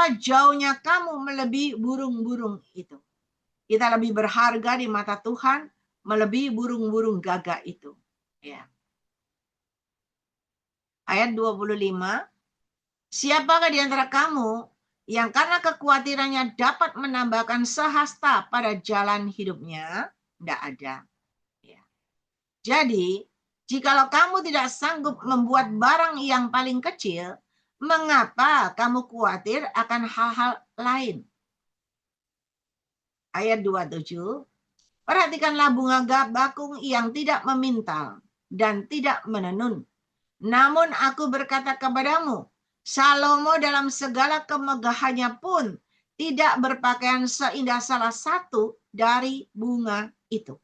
betapa jauhnya kamu melebihi burung-burung itu. Kita lebih berharga di mata Tuhan melebihi burung-burung gagak itu. Ya. Ayat 25, siapakah di antara kamu yang karena kekhawatirannya dapat menambahkan sehasta pada jalan hidupnya? Tidak ada. Ya. Jadi, jikalau kamu tidak sanggup membuat barang yang paling kecil, mengapa kamu khawatir akan hal-hal lain? Ayat 27, perhatikanlah bunga bakung yang tidak memintal dan tidak menenun. Namun aku berkata kepadamu, Salomo dalam segala kemegahannya pun tidak berpakaian seindah salah satu dari bunga itu.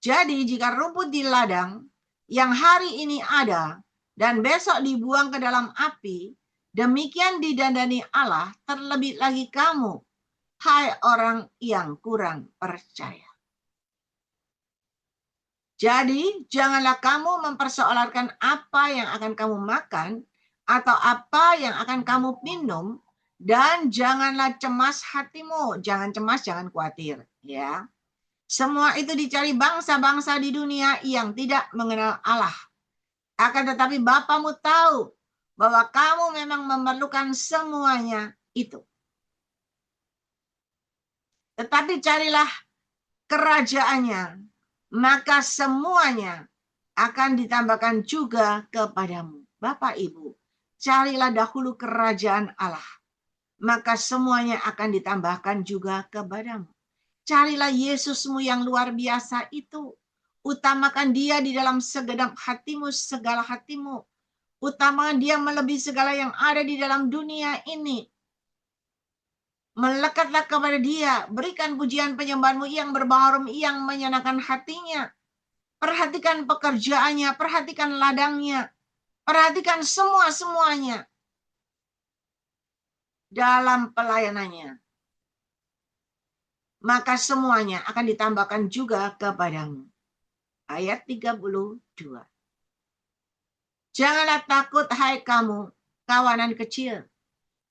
Jadi jika rumput di ladang yang hari ini ada dan besok dibuang ke dalam api, demikian didandani Allah, terlebih lagi kamu, hai orang yang kurang percaya. Jadi, janganlah kamu mempersoalkan apa yang akan kamu makan atau apa yang akan kamu minum, dan janganlah cemas hatimu. Jangan cemas, jangan khawatir. Ya, semua itu dicari bangsa-bangsa di dunia yang tidak mengenal Allah. Akan tetapi Bapamu tahu bahwa kamu memang memerlukan semuanya itu. Tetapi carilah kerajaannya, maka semuanya akan ditambahkan juga kepadamu. Bapak Ibu, carilah dahulu kerajaan Allah, maka semuanya akan ditambahkan juga kepadamu. Carilah Yesusmu yang luar biasa itu. Utamakan dia di dalam segenap hatimu, segala hatimu. Utamakan dia melebihi segala yang ada di dalam dunia ini. Melekatlah kepada dia, berikan pujian penyembahanmu yang berbaharum, yang menyenangkan hatinya. Perhatikan pekerjaannya, perhatikan ladangnya, perhatikan semuanya dalam pelayanannya. Maka semuanya akan ditambahkan juga kepadamu. Ayat 32. Janganlah takut, hai kamu, kawanan kecil,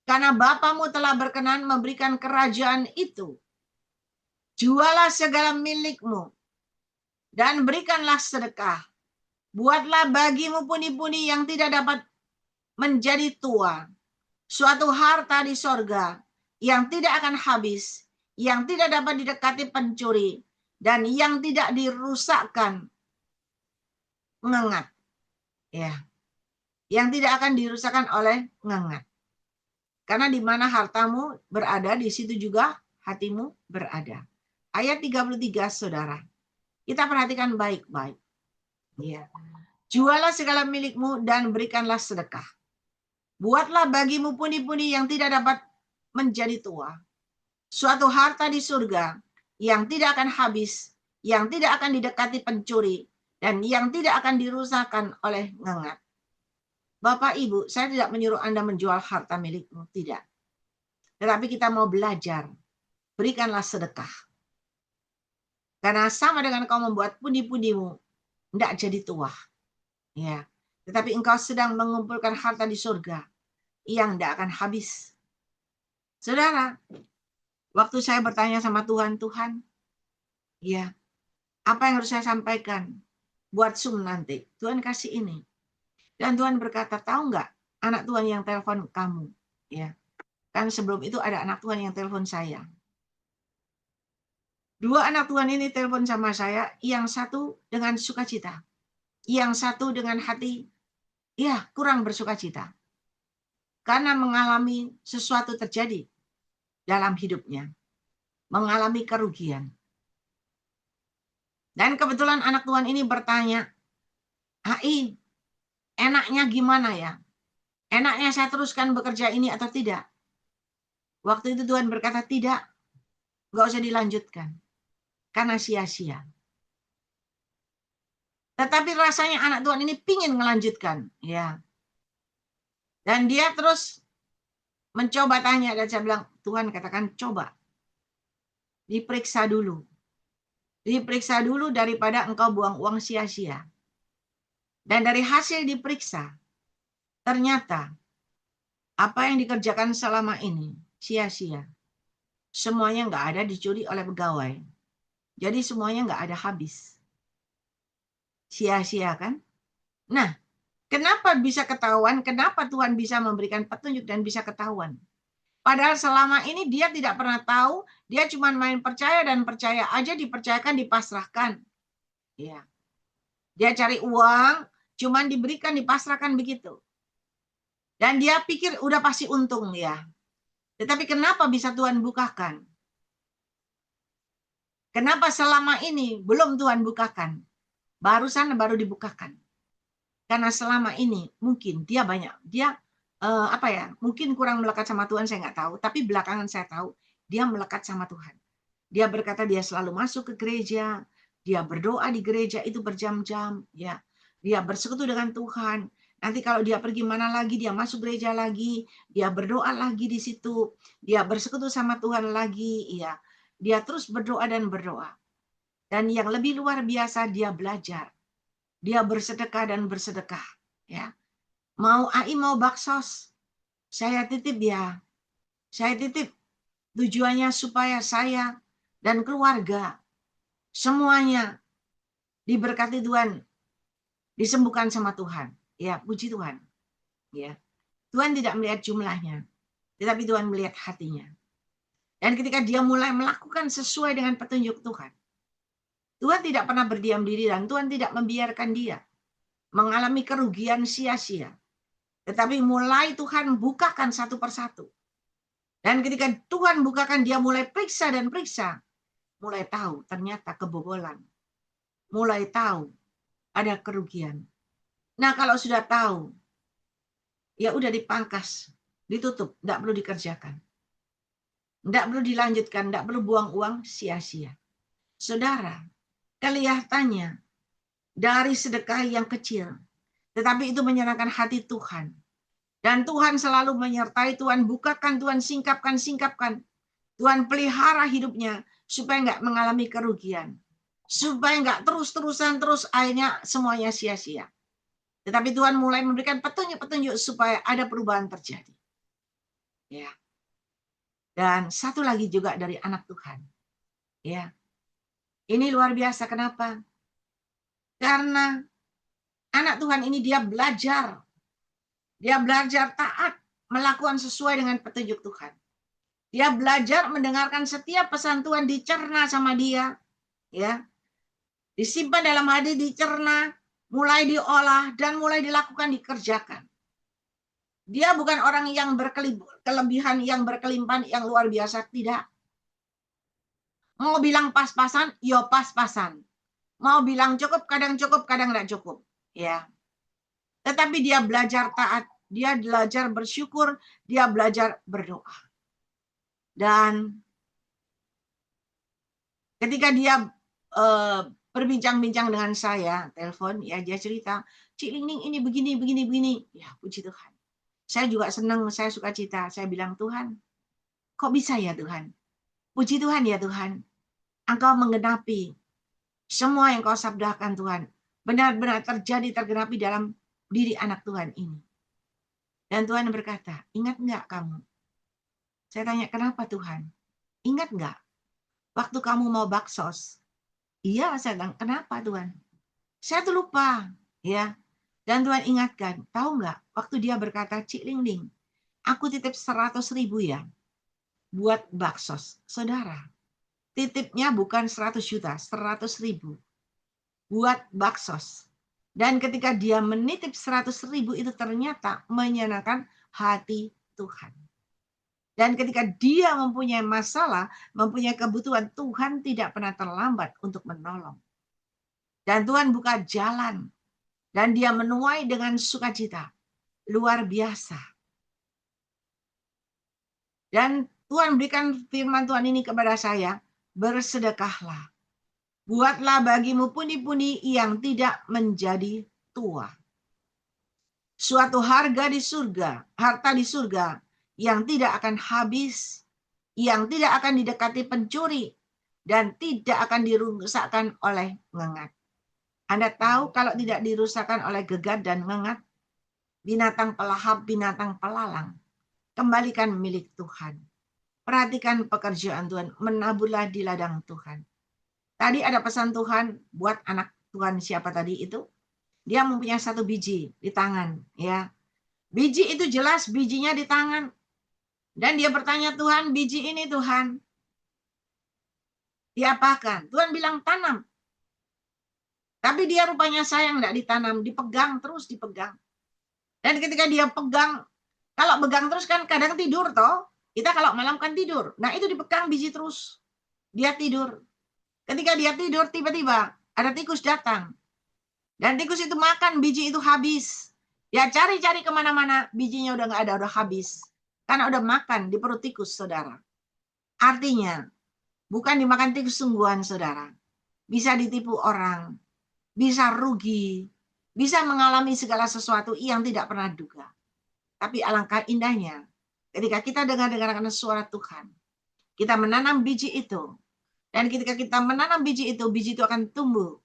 karena Bapamu telah berkenan memberikan kerajaan itu. Jualah segala milikmu dan berikanlah sedekah. Buatlah bagimu pundi-pundi yang tidak dapat menjadi tua, suatu harta di sorga yang tidak akan habis, yang tidak dapat didekati pencuri, dan yang tidak dirusakkan ngengat. Ya, yang tidak akan dirusakkan oleh ngengat. Karena di mana hartamu berada, di situ juga hatimu berada. Ayat 33, saudara. Kita perhatikan baik-baik. Ya. Jualah segala milikmu dan berikanlah sedekah. Buatlah bagimu pundi-pundi yang tidak dapat menjadi tua. Suatu harta di surga yang tidak akan habis, yang tidak akan didekati pencuri, dan yang tidak akan dirusakkan oleh ngengat. Bapak Ibu, saya tidak menyuruh Anda menjual harta milikmu, tidak. Tetapi kita mau belajar, berikanlah sedekah. Karena sama dengan kau membuat pundi-pundimu, tidak jadi tua. Ya. Tetapi engkau sedang mengumpulkan harta di surga yang tidak akan habis. Saudara, waktu saya bertanya sama Tuhan, ya, apa yang harus saya sampaikan buat Zoom nanti? Tuhan kasih ini. Dan Tuhan berkata, tahu nggak anak Tuhan yang telepon kamu? Ya, kan sebelum itu ada anak Tuhan yang telepon saya. Dua anak Tuhan ini telepon sama saya, yang satu dengan sukacita, yang satu dengan hati, ya kurang bersukacita. Karena mengalami sesuatu terjadi dalam hidupnya. Mengalami kerugian. Dan kebetulan anak Tuhan ini bertanya, Ai, enaknya gimana ya? Enaknya saya teruskan bekerja ini atau tidak? Waktu itu Tuhan berkata, tidak, nggak usah dilanjutkan. Karena sia-sia. Tetapi rasanya anak Tuhan ini pingin melanjutkan. Ya. Dan dia terus mencoba tanya. Dan saya bilang, Tuhan katakan coba. Diperiksa dulu. Diperiksa dulu daripada engkau buang uang sia-sia. Dan dari hasil diperiksa, ternyata Apa yang dikerjakan selama ini sia-sia. Semuanya nggak ada dicuri oleh pegawai. Jadi semuanya nggak ada habis. Sia-sia kan? Nah, kenapa bisa ketahuan? Kenapa Tuhan bisa memberikan petunjuk dan bisa ketahuan? Padahal selama ini dia tidak pernah tahu, dia cuma main percaya dan percaya aja, dipercayakan, dipasrahkan. Ya. Dia cari uang, cuman diberikan, dipasrahkan begitu. Dan dia pikir udah pasti untung ya. Tetapi kenapa bisa Tuhan bukakan? Kenapa selama ini belum Tuhan bukakan? Baru dibukakan. Karena selama ini mungkin dia mungkin kurang melekat sama Tuhan, saya nggak tahu. Tapi belakangan saya tahu dia melekat sama Tuhan. Dia berkata dia selalu masuk ke gereja, dia berdoa di gereja itu berjam-jam, ya. Dia bersekutu dengan Tuhan. Nanti kalau dia pergi mana lagi, dia masuk gereja lagi, dia berdoa lagi di situ, dia bersekutu sama Tuhan lagi, ya. Dia terus berdoa dan berdoa. Dan yang lebih luar biasa, dia belajar. Dia bersedekah dan bersedekah, ya. Mau AI mau baksos, saya titip ya. Saya titip, tujuannya supaya saya dan keluarga semuanya diberkati Tuhan, disembuhkan sama Tuhan. Ya, puji Tuhan. Ya. Tuhan tidak melihat jumlahnya, tetapi Tuhan melihat hatinya. Dan ketika dia mulai melakukan sesuai dengan petunjuk Tuhan, Tuhan tidak pernah berdiam diri dan Tuhan tidak membiarkan dia mengalami kerugian sia-sia. Tetapi mulai Tuhan bukakan satu persatu. Dan ketika Tuhan bukakan, dia mulai periksa dan periksa. Mulai tahu ternyata kebobolan. Mulai tahu ada kerugian. Nah, kalau sudah tahu, ya udah dipangkas, ditutup, enggak perlu dikerjakan. Enggak perlu dilanjutkan, enggak perlu buang uang sia-sia. Saudara, kelihatannya dari sedekah yang kecil, tetapi itu menyenangkan hati Tuhan. Dan Tuhan selalu menyertai, Tuhan bukakan, Tuhan singkapkan. Tuhan pelihara hidupnya supaya enggak mengalami kerugian. Supaya enggak terus-terusan akhirnya semuanya sia-sia. Tetapi Tuhan mulai memberikan petunjuk-petunjuk supaya ada perubahan terjadi. Ya. Dan satu lagi juga dari anak Tuhan. Ya. Ini luar biasa, kenapa? Karena anak Tuhan ini dia belajar. Dia belajar taat, melakukan sesuai dengan petunjuk Tuhan. Dia belajar mendengarkan setiap pesan Tuhan, dicerna sama dia. Ya. Disimpan dalam hati, dicerna, mulai diolah, dan mulai dilakukan, dikerjakan. Dia bukan orang yang berkelebihan, yang berkelimpahan, yang luar biasa. Tidak. Mau bilang pas-pasan, ya pas-pasan. Mau bilang cukup, kadang tidak cukup. Ya. Tetapi dia belajar taat, dia belajar bersyukur, dia belajar berdoa. Dan ketika dia berbincang-bincang dengan saya, telepon, ya dia cerita, Cik Ling ini begini. Ya, puji Tuhan. Saya juga senang, saya suka cita. Saya bilang, Tuhan, kok bisa ya Tuhan? Puji Tuhan ya Tuhan. Engkau menggenapi semua yang kau sabdakan Tuhan. Benar-benar tergenapi dalam diri anak Tuhan ini. Dan Tuhan berkata, ingat enggak kamu? Saya tanya, kenapa Tuhan? Ingat enggak? Waktu kamu mau baksos. Iya, saya bilang, kenapa Tuhan? Saya tuh lupa. Ya. Dan Tuhan ingatkan, tahu enggak? Waktu dia berkata, Cik Ling Ling, aku titip 100.000 ya. Buat baksos. Saudara, titipnya bukan 100 juta, 100.000. Buat baksos. Dan ketika dia menitip 100.000 itu ternyata menyenangkan hati Tuhan. Dan ketika dia mempunyai masalah, mempunyai kebutuhan, Tuhan tidak pernah terlambat untuk menolong. Dan Tuhan buka jalan. Dan dia menuai dengan sukacita. Luar biasa. Dan Tuhan berikan firman Tuhan ini kepada saya, bersedekahlah. Buatlah bagimu pundi-pundi yang tidak menjadi tua. Suatu harta di surga yang tidak akan habis, yang tidak akan didekati pencuri, dan tidak akan dirusakkan oleh ngengat. Anda tahu kalau tidak dirusakkan oleh gegat dan ngengat, binatang pelahap, binatang pelalang, kembalikan milik Tuhan. Perhatikan pekerjaan Tuhan, menaburlah di ladang Tuhan. Tadi ada pesan Tuhan buat anak Tuhan siapa tadi itu? Dia mempunyai 1 biji di tangan, ya. Biji itu jelas bijinya di tangan. Dan dia bertanya, Tuhan, biji ini Tuhan, diapakan? Tuhan bilang tanam. Tapi dia rupanya sayang enggak ditanam, dipegang terus dipegang. Dan ketika dia pegang, kalau pegang terus kan kadang tidur toh. Kita kalau malam kan tidur. Nah, itu dipegang biji terus. Dia tidur. Ketika dia tidur, tiba-tiba ada tikus datang. Dan tikus itu makan biji itu habis. Dia cari-cari kemana-mana, bijinya udah nggak ada, udah habis. Karena udah makan di perut tikus, saudara. Artinya, bukan dimakan tikus sungguhan, saudara. Bisa ditipu orang, bisa rugi, bisa mengalami segala sesuatu yang tidak pernah duga. Tapi alangkah indahnya, ketika kita dengar-dengarkan suara Tuhan, kita menanam biji itu. Dan ketika kita menanam biji itu akan tumbuh.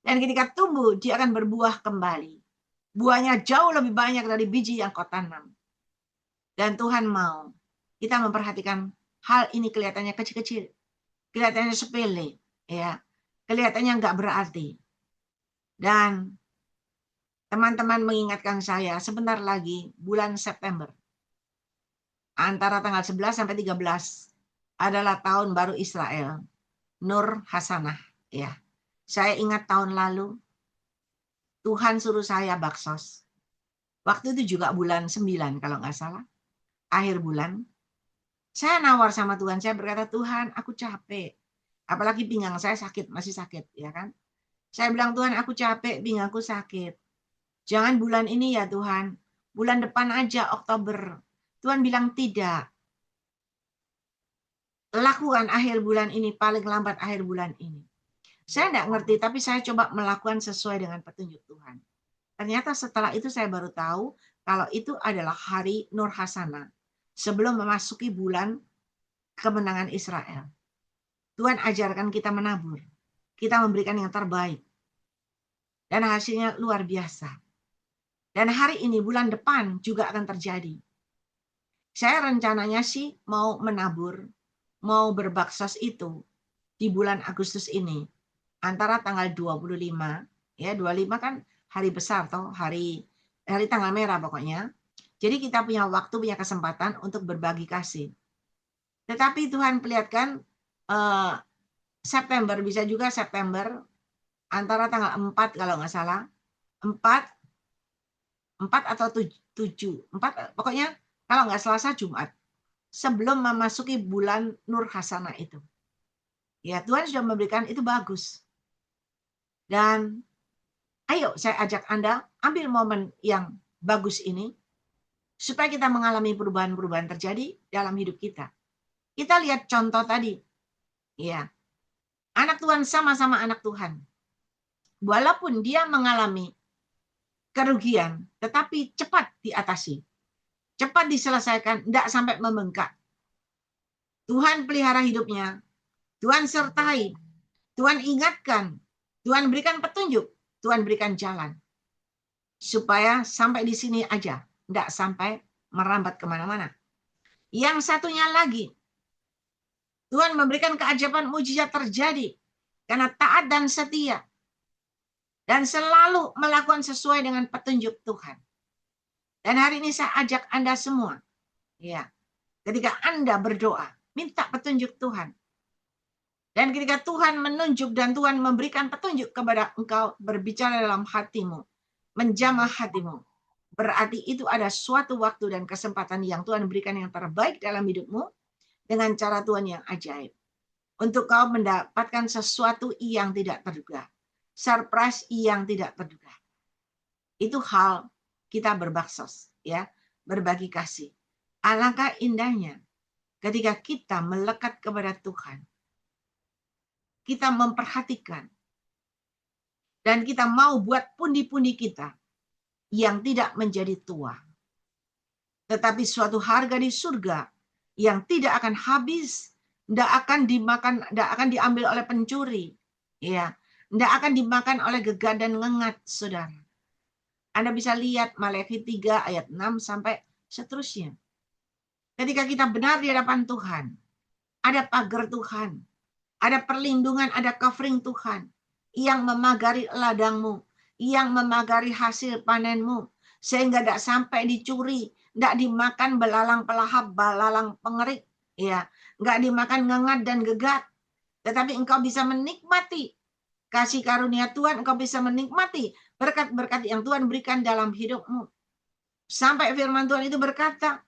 Dan ketika tumbuh, dia akan berbuah kembali. Buahnya jauh lebih banyak dari biji yang kau tanam. Dan Tuhan mau kita memperhatikan hal ini kelihatannya kecil-kecil. Kelihatannya sepele. Ya, kelihatannya nggak berarti. Dan teman-teman mengingatkan saya, sebentar lagi bulan September. Antara tanggal 11 sampai 13 adalah tahun baru Israel. Nur Hasanah. Ya, saya ingat tahun lalu Tuhan suruh saya baksos. Waktu itu juga bulan 9 kalau nggak salah. Akhir bulan. Saya nawar sama Tuhan. Saya berkata, Tuhan, aku capek. Apalagi pinggang saya sakit, masih sakit. Ya kan? Saya bilang, Tuhan, aku capek, pinggangku sakit. Jangan bulan ini ya Tuhan. Bulan depan aja, Oktober. Tuhan bilang, tidak. Lakukan akhir bulan ini, paling lambat akhir bulan ini. Saya tidak ngerti, tapi saya coba melakukan sesuai dengan petunjuk Tuhan. Ternyata setelah itu saya baru tahu kalau itu adalah hari Nur Hasanah. Sebelum memasuki bulan kemenangan Israel. Tuhan ajarkan kita menabur. Kita memberikan yang terbaik. Dan hasilnya luar biasa. Dan hari ini, bulan depan juga akan terjadi. Saya rencananya sih mau menabur, mau berbaksos itu di bulan Agustus ini. Antara tanggal 25, ya 25 kan hari besar toh, hari tanggal merah pokoknya. Jadi kita punya waktu, punya kesempatan untuk berbagi kasih. Tetapi Tuhan perlihatkan September, bisa juga September, antara tanggal 4 kalau nggak salah, 4 atau 7, 4, pokoknya kalau nggak Selasa, Jumat, sebelum memasuki bulan Nur Hasanah itu. Ya, Tuhan sudah memberikan itu bagus. Dan ayo saya ajak Anda ambil momen yang bagus ini, supaya kita mengalami perubahan-perubahan terjadi dalam hidup kita. Kita lihat contoh tadi. Ya, anak Tuhan sama-sama anak Tuhan. Walaupun dia mengalami kerugian, tetapi cepat diatasi. Cepat diselesaikan, tidak sampai membengkak. Tuhan pelihara hidupnya. Tuhan sertai. Tuhan ingatkan. Tuhan berikan petunjuk. Tuhan berikan jalan. Supaya sampai di sini aja. Tidak sampai merambat kemana-mana. Yang satunya lagi. Tuhan memberikan keajaiban mujizat terjadi. Karena taat dan setia. Dan selalu melakukan sesuai dengan petunjuk Tuhan. Dan hari ini saya ajak Anda semua. Ya, ketika Anda berdoa, minta petunjuk Tuhan. Dan ketika Tuhan menunjuk dan Tuhan memberikan petunjuk kepada engkau, berbicara dalam hatimu, menjamah hatimu, berarti itu ada suatu waktu dan kesempatan yang Tuhan berikan yang terbaik dalam hidupmu dengan cara Tuhan yang ajaib. Untuk kau mendapatkan sesuatu yang tidak terduga. Surprise yang tidak terduga. Itu hal kita berbaksos, ya, berbagi kasih. Alangkah indahnya ketika kita melekat kepada Tuhan. Kita memperhatikan. Dan kita mau buat pundi-pundi kita yang tidak menjadi tua. Tetapi suatu harga di surga yang tidak akan habis, tidak akan dimakan, tidak akan diambil oleh pencuri. Ya, tidak akan dimakan oleh gegak dan ngengat, saudara. Anda bisa lihat Maleakhi 3 ayat 6 sampai seterusnya. Ketika kita benar di hadapan Tuhan, ada pagar Tuhan, ada perlindungan, ada covering Tuhan yang memagari ladangmu, yang memagari hasil panenmu, sehingga tidak sampai dicuri, tidak dimakan belalang pelahap, belalang pengerik, ya, nggak dimakan ngengat dan gegat, tetapi engkau bisa menikmati kasih karunia Tuhan, engkau bisa menikmati berkat-berkat yang Tuhan berikan dalam hidupmu. Sampai firman Tuhan itu berkata,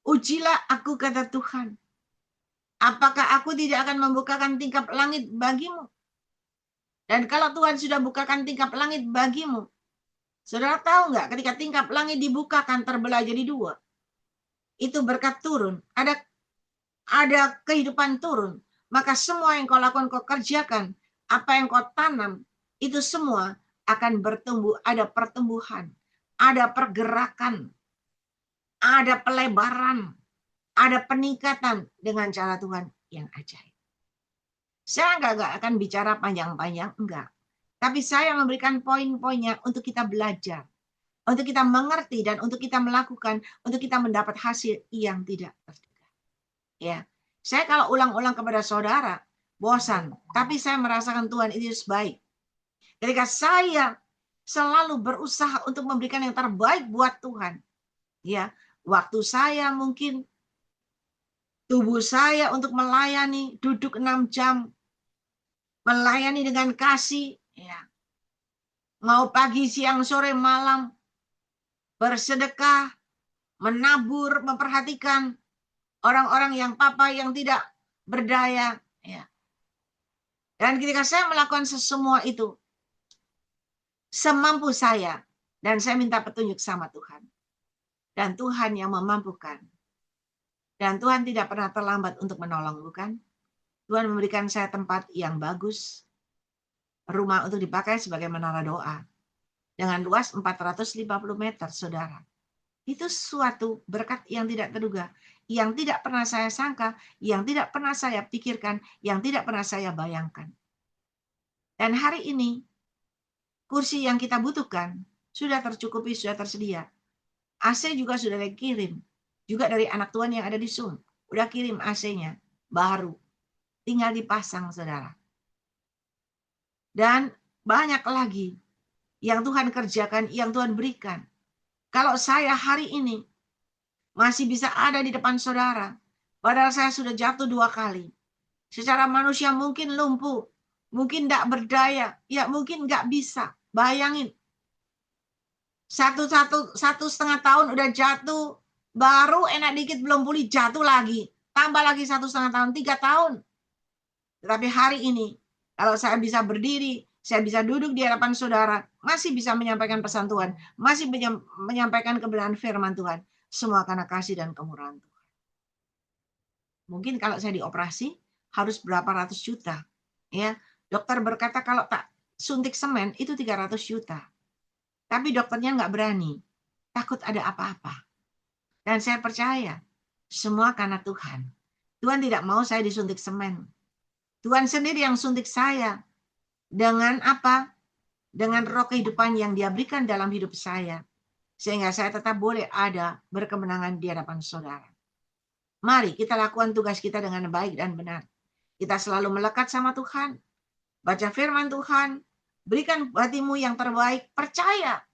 ujilah aku, kata Tuhan, apakah aku tidak akan membukakan tingkap langit bagimu? Dan kalau Tuhan sudah bukakan tingkap langit bagimu, saudara tahu nggak, ketika tingkap langit dibukakan terbelah jadi dua, itu berkat turun, ada kehidupan turun, maka semua yang kau lakukan, kau kerjakan, apa yang kau tanam, itu semua akan bertumbuh, ada pertumbuhan, ada pergerakan, ada pelebaran, ada peningkatan dengan cara Tuhan yang ajaib. Saya nggak akan bicara panjang-panjang, enggak. Tapi saya memberikan poin-poinnya untuk kita belajar, untuk kita mengerti, dan untuk kita melakukan, untuk kita mendapat hasil yang tidak terduga. Ya, saya kalau ulang-ulang kepada saudara, bosan. Tapi saya merasakan Tuhan itu baik. Ketika saya selalu berusaha untuk memberikan yang terbaik buat Tuhan, ya, waktu saya mungkin, tubuh saya untuk melayani, duduk 6 jam, melayani dengan kasih, ya, mau pagi, siang, sore, malam, bersedekah, menabur, memperhatikan orang-orang yang papa yang tidak berdaya, ya. Dan ketika saya melakukan semua itu semampu saya, dan saya minta petunjuk sama Tuhan, dan Tuhan yang memampukan, dan Tuhan tidak pernah terlambat untuk menolong, bukan? Tuhan memberikan saya tempat yang bagus, rumah untuk dipakai sebagai menara doa dengan luas 450 meter, saudara. Itu suatu berkat yang tidak terduga, yang tidak pernah saya sangka, yang tidak pernah saya pikirkan, yang tidak pernah saya bayangkan. Dan hari ini, kursi yang kita butuhkan sudah tercukupi, sudah tersedia. AC juga sudah dikirim, juga dari anak Tuhan yang ada di Zoom. Udah kirim AC-nya, baru. Tinggal dipasang, saudara. Dan banyak lagi yang Tuhan kerjakan, yang Tuhan berikan. Kalau saya hari ini masih bisa ada di depan saudara, padahal saya sudah jatuh 2 kali. Secara manusia mungkin lumpuh, mungkin tidak berdaya, ya mungkin nggak bisa. Bayangin, satu setengah tahun udah jatuh, baru enak dikit belum pulih, jatuh lagi, tambah lagi 1,5 tahun, 3 tahun. Tetapi hari ini, kalau saya bisa berdiri, saya bisa duduk di hadapan saudara, masih bisa menyampaikan pesan Tuhan, masih menyampaikan kebenaran firman Tuhan, semua karena kasih dan kemurahan Tuhan. Mungkin kalau saya dioperasi harus berapa ratus juta, ya. Dokter berkata kalau tak suntik semen itu 300 juta. Tapi dokternya nggak berani, takut ada apa-apa. Dan saya percaya semua karena Tuhan. Tuhan tidak mau saya disuntik semen. Tuhan sendiri yang suntik saya dengan apa? Dengan roh kehidupan yang Dia berikan dalam hidup saya, sehingga saya tetap boleh ada berkemenangan di hadapan saudara. Mari kita lakukan tugas kita dengan baik dan benar. Kita selalu melekat sama Tuhan, baca firman Tuhan, berikan hatimu yang terbaik, percaya.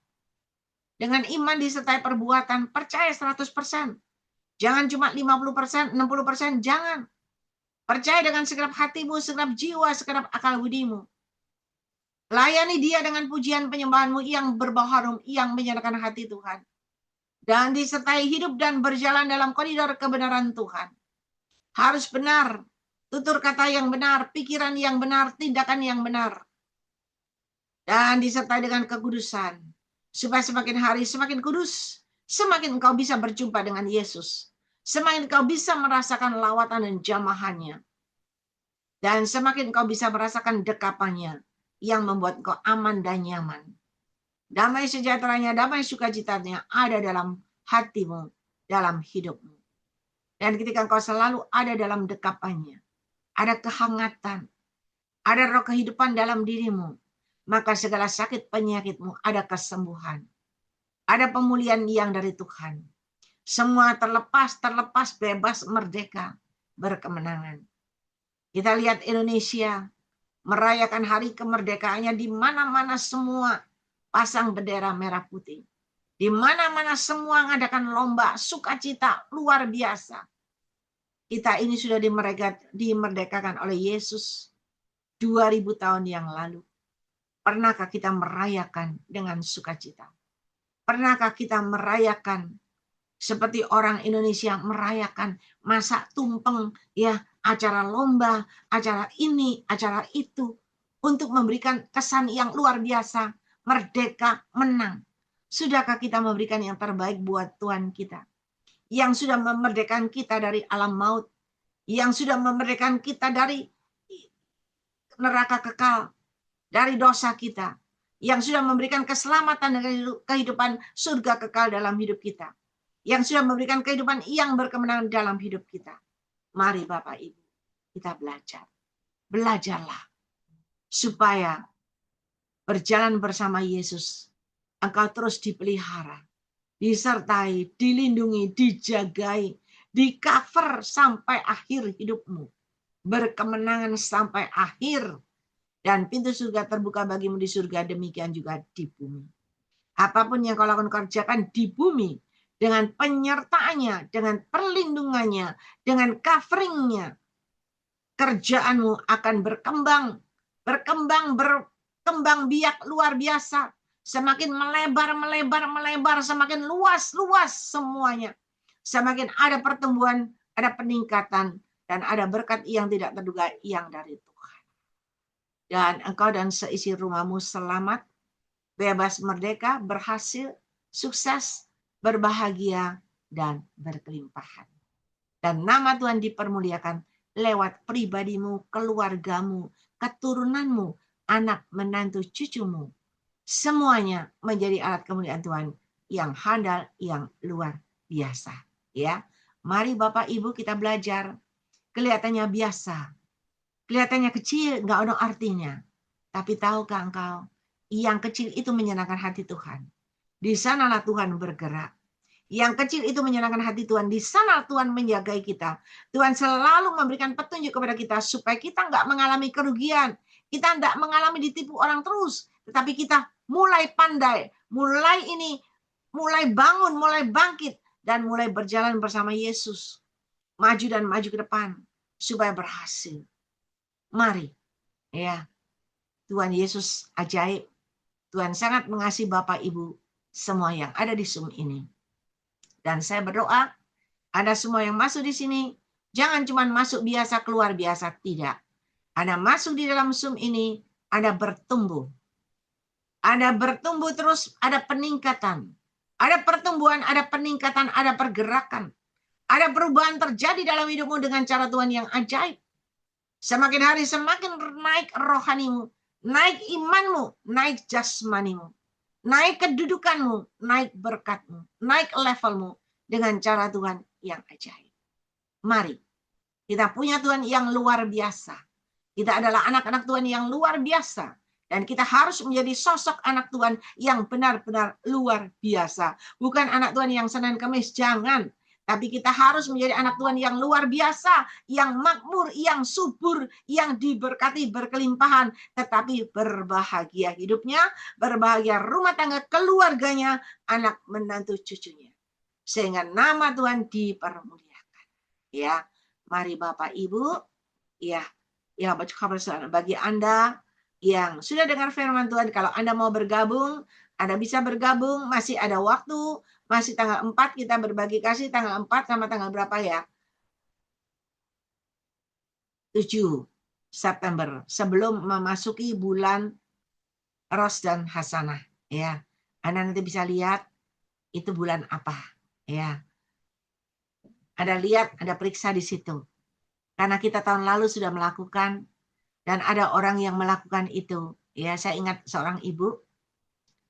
Dengan iman disertai perbuatan, percaya 100%. Jangan cuma 50%, 60%, jangan. Percaya dengan segenap hatimu, segenap jiwa, segenap akal budimu. Layani Dia dengan pujian penyembahanmu yang berbau harum, yang menyenangkan hati Tuhan. Dan disertai hidup dan berjalan dalam koridor kebenaran Tuhan. Harus benar, tutur kata yang benar, pikiran yang benar, tindakan yang benar. Dan disertai dengan kekudusan. Supaya semakin hari semakin kudus, semakin engkau bisa berjumpa dengan Yesus. Semakin engkau bisa merasakan lawatan dan jamahannya. Dan semakin engkau bisa merasakan dekapannya yang membuat engkau aman dan nyaman. Damai sejahteranya, damai sukacitanya ada dalam hatimu, dalam hidupmu. Dan ketika engkau selalu ada dalam dekapannya, ada kehangatan, ada roh kehidupan dalam dirimu, maka segala sakit penyakitmu ada kesembuhan. Ada pemulihan yang dari Tuhan. Semua terlepas, bebas, merdeka, berkemenangan. Kita lihat Indonesia merayakan hari kemerdekaannya, di mana-mana semua pasang bendera merah putih. Di mana-mana semua mengadakan lomba sukacita luar biasa. Kita ini sudah dimerdekakan oleh Yesus 2000 tahun yang lalu. Pernahkah kita merayakan dengan sukacita? Pernahkah kita merayakan seperti orang Indonesia merayakan masak tumpeng, ya, acara lomba, acara ini, acara itu, untuk memberikan kesan yang luar biasa, merdeka, menang. Sudahkah kita memberikan yang terbaik buat Tuhan kita, yang sudah memerdekakan kita dari alam maut, yang sudah memerdekakan kita dari neraka kekal, dari dosa kita, yang sudah memberikan keselamatan dan kehidupan surga kekal dalam hidup kita, yang sudah memberikan kehidupan yang berkemenangan dalam hidup kita. Mari Bapak Ibu, kita belajar. Belajarlah supaya berjalan bersama Yesus, engkau terus dipelihara, disertai, dilindungi, dijagai, di-cover sampai akhir hidupmu. Berkemenangan sampai akhir. Dan pintu surga terbuka bagimu di surga, demikian juga di bumi. Apapun yang kau lakukan, kerjakan di bumi, dengan penyertaannya, dengan perlindungannya, dengan coveringnya, kerjaanmu akan berkembang biak luar biasa. Semakin melebar, semakin luas semuanya. Semakin ada pertumbuhan, ada peningkatan, dan ada berkat yang tidak terduga yang dari Tuhan. Dan engkau dan seisi rumahmu selamat, bebas, merdeka, berhasil, sukses, berbahagia, dan berkelimpahan. Dan nama Tuhan dipermuliakan lewat pribadimu, keluargamu, keturunanmu, anak, menantu, cucumu. Semuanya menjadi alat kemuliaan Tuhan yang handal, yang luar biasa. Ya, mari Bapak Ibu kita belajar. Kelihatannya biasa, kelihatannya kecil, nggak ada artinya. Tapi tahukah engkau, yang kecil itu menyenangkan hati Tuhan. Di sanalah Tuhan bergerak. Yang kecil itu menyenangkan hati Tuhan. Di sana Tuhan menjagai kita. Tuhan selalu memberikan petunjuk kepada kita supaya kita nggak mengalami kerugian. Kita nggak mengalami ditipu orang terus. Tetapi kita mulai pandai, mulai bangun, mulai bangkit, dan mulai berjalan bersama Yesus. Maju dan maju ke depan supaya berhasil. Mari, ya, Tuhan Yesus ajaib. Tuhan sangat mengasihi Bapak Ibu semua yang ada di Zoom ini. Dan saya berdoa, Anda semua yang masuk di sini, jangan cuma masuk biasa, keluar biasa. Tidak. Anda masuk di dalam Zoom ini, Anda bertumbuh. Anda bertumbuh terus, ada peningkatan. Ada pertumbuhan, ada peningkatan, ada pergerakan. Ada perubahan terjadi dalam hidupmu dengan cara Tuhan yang ajaib. Semakin hari semakin naik rohanimu, naik imanmu, naik jasmanimu. Naik kedudukanmu, naik berkatmu, naik levelmu dengan cara Tuhan yang ajaib. Mari, kita punya Tuhan yang luar biasa. Kita adalah anak-anak Tuhan yang luar biasa. Dan kita harus menjadi sosok anak Tuhan yang benar-benar luar biasa. Bukan anak Tuhan yang Senin Kamis, jangan. Tapi kita harus menjadi anak Tuhan yang luar biasa, yang makmur, yang subur, yang diberkati, berkelimpahan, tetapi berbahagia hidupnya, berbahagia rumah tangga, keluarganya, anak, menantu, cucunya. Sehingga nama Tuhan dipermuliakan. Ya, mari Bapak Ibu, ya bagi Anda yang sudah dengar firman Tuhan, kalau Anda mau bergabung, Anda bisa bergabung, masih ada waktu. Masih tanggal 4 kita berbagi kasih, tanggal 4 sama tanggal berapa ya? 7 September, sebelum memasuki bulan Ros dan Hasanah. Ya, Anda nanti bisa lihat itu bulan apa. Ya, Anda lihat, Anda periksa di situ. Karena kita tahun lalu sudah melakukan, dan ada orang yang melakukan itu. Ya, saya ingat seorang ibu,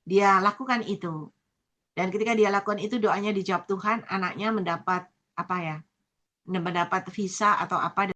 dia lakukan itu. Dan ketika dia lakukan itu, doanya dijawab Tuhan, anaknya mendapat mendapat visa atau apa